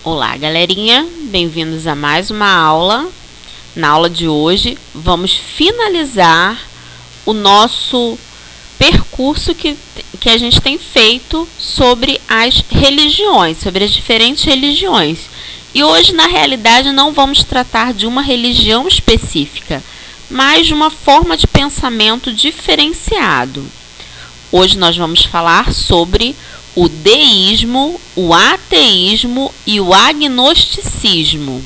Olá, galerinha, bem-vindos a mais uma aula. Na aula de hoje, vamos finalizar o nosso percurso que a gente tem feito sobre as religiões, sobre as diferentes religiões. E hoje, na realidade, não vamos tratar de uma religião específica, mas de uma forma de pensamento diferenciado. Hoje nós vamos falar sobre o deísmo, o ateísmo e o agnosticismo.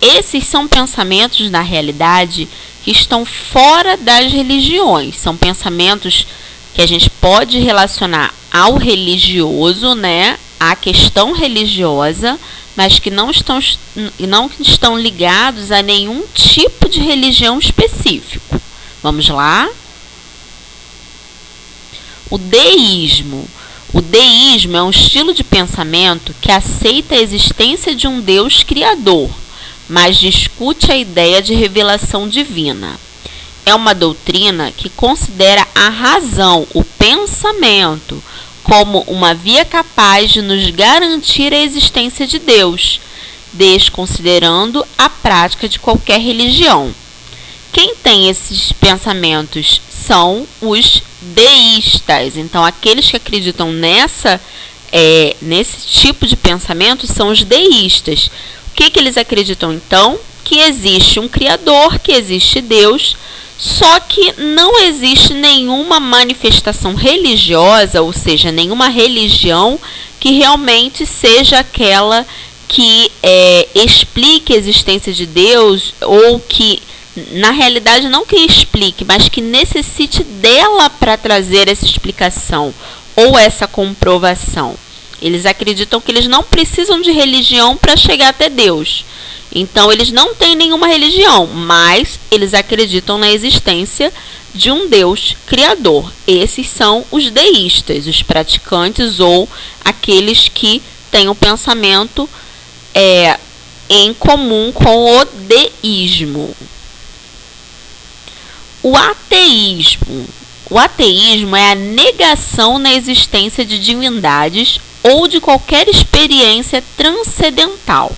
Esses são pensamentos, na realidade, que estão fora das religiões. São pensamentos que a gente pode relacionar ao religioso, né, à questão religiosa, mas que não estão ligados a nenhum tipo de religião específico. Vamos lá? O deísmo. O deísmo é um estilo de pensamento que aceita a existência de um Deus criador, mas discute a ideia de revelação divina. É uma doutrina que considera a razão, o pensamento, como uma via capaz de nos garantir a existência de Deus, desconsiderando a prática de qualquer religião. Quem tem esses pensamentos são os deístas. Então, aqueles que acreditam nesse tipo de pensamento são os deístas. O que eles acreditam, então? Que existe um Criador, que existe Deus, só que não existe nenhuma manifestação religiosa, ou seja, nenhuma religião que realmente seja aquela que explique a existência de Deus, ou que na realidade não que explique, mas que necessite dela para trazer essa explicação ou essa comprovação. Eles acreditam que eles não precisam de religião para chegar até Deus. Então eles não têm nenhuma religião, mas eles acreditam na existência de um Deus criador. Esses são os deístas, os praticantes ou aqueles que têm o pensamento em comum com o deísmo. O ateísmo. O ateísmo é a negação na existência de divindades ou de qualquer experiência transcendental.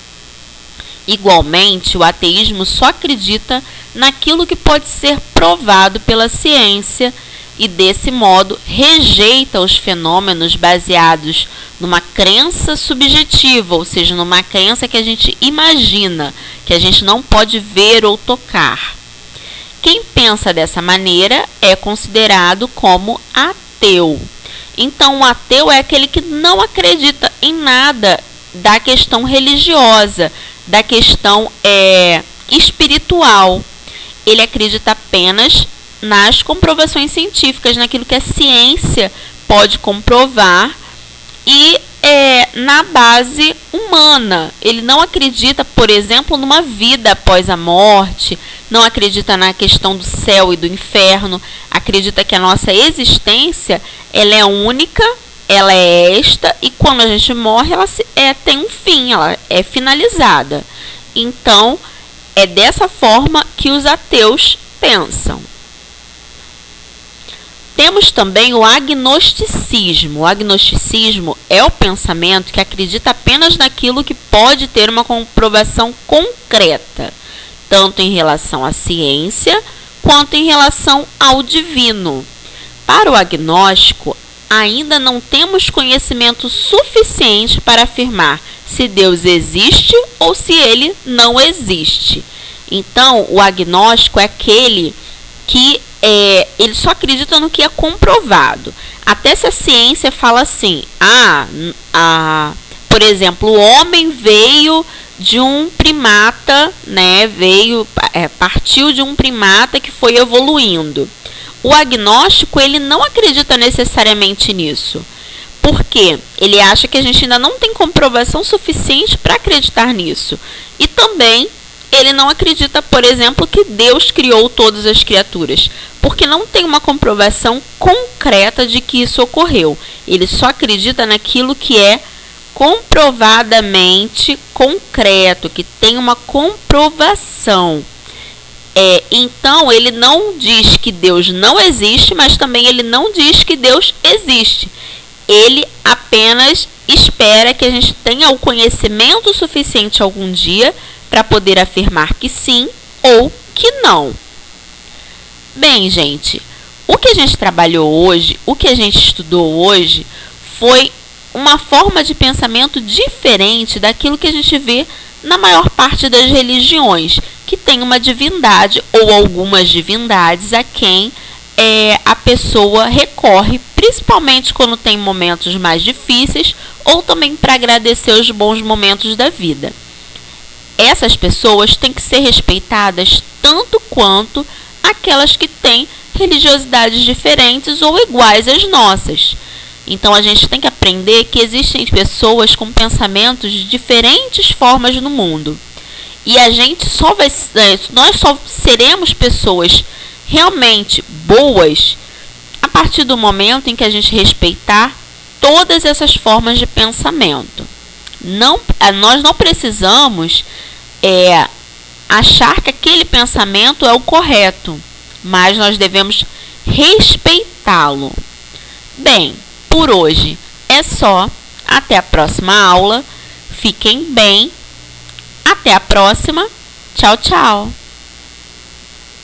Igualmente, o ateísmo só acredita naquilo que pode ser provado pela ciência e, desse modo, rejeita os fenômenos baseados numa crença subjetiva, ou seja, numa crença que a gente imagina, que a gente não pode ver ou tocar. Quem pensa dessa maneira é considerado como ateu. Então, o ateu é aquele que não acredita em nada da questão religiosa, da questão espiritual. Ele acredita apenas nas comprovações científicas, naquilo que a ciência pode comprovar e na base humana. Ele não acredita, por exemplo, numa vida após a morte, não acredita na questão do céu e do inferno, acredita que a nossa existência ela é única, ela é esta, e quando a gente morre, ela tem um fim, ela é finalizada. Então, é dessa forma que os ateus pensam. Temos também o agnosticismo. O agnosticismo é o pensamento que acredita apenas naquilo que pode ter uma comprovação concreta, tanto em relação à ciência quanto em relação ao divino. Para o agnóstico, ainda não temos conhecimento suficiente para afirmar se Deus existe ou se ele não existe. Então, o agnóstico é aquele que ele só acredita no que é comprovado. Até se a ciência fala assim, por exemplo, o homem veio de um primata, né? Partiu de um primata que foi evoluindo. O agnóstico, ele não acredita necessariamente nisso. Por quê? Ele acha que a gente ainda não tem comprovação suficiente para acreditar nisso. E também ele não acredita, por exemplo, que Deus criou todas as criaturas, porque não tem uma comprovação concreta de que isso ocorreu. Ele só acredita naquilo que é comprovadamente concreto, que tem uma comprovação. Então, ele não diz que Deus não existe, mas também ele não diz que Deus existe. Ele apenas espera que a gente tenha o conhecimento suficiente algum dia para poder afirmar que sim ou que não. Bem, gente, o que a gente trabalhou hoje, o que a gente estudou hoje, foi uma forma de pensamento diferente daquilo que a gente vê na maior parte das religiões, que tem uma divindade ou algumas divindades a quem a pessoa recorre, principalmente quando tem momentos mais difíceis ou também para agradecer os bons momentos da vida. Essas pessoas têm que ser respeitadas tanto quanto aquelas que têm religiosidades diferentes ou iguais às nossas. Então a gente tem que aprender que existem pessoas com pensamentos de diferentes formas no mundo. E a gente nós só seremos pessoas realmente boas a partir do momento em que a gente respeitar todas essas formas de pensamento. Nós não precisamos achar que aquele pensamento é o correto, mas nós devemos respeitá-lo. Bem, por hoje é só. Até a próxima aula. Fiquem bem. Até a próxima. Tchau, tchau.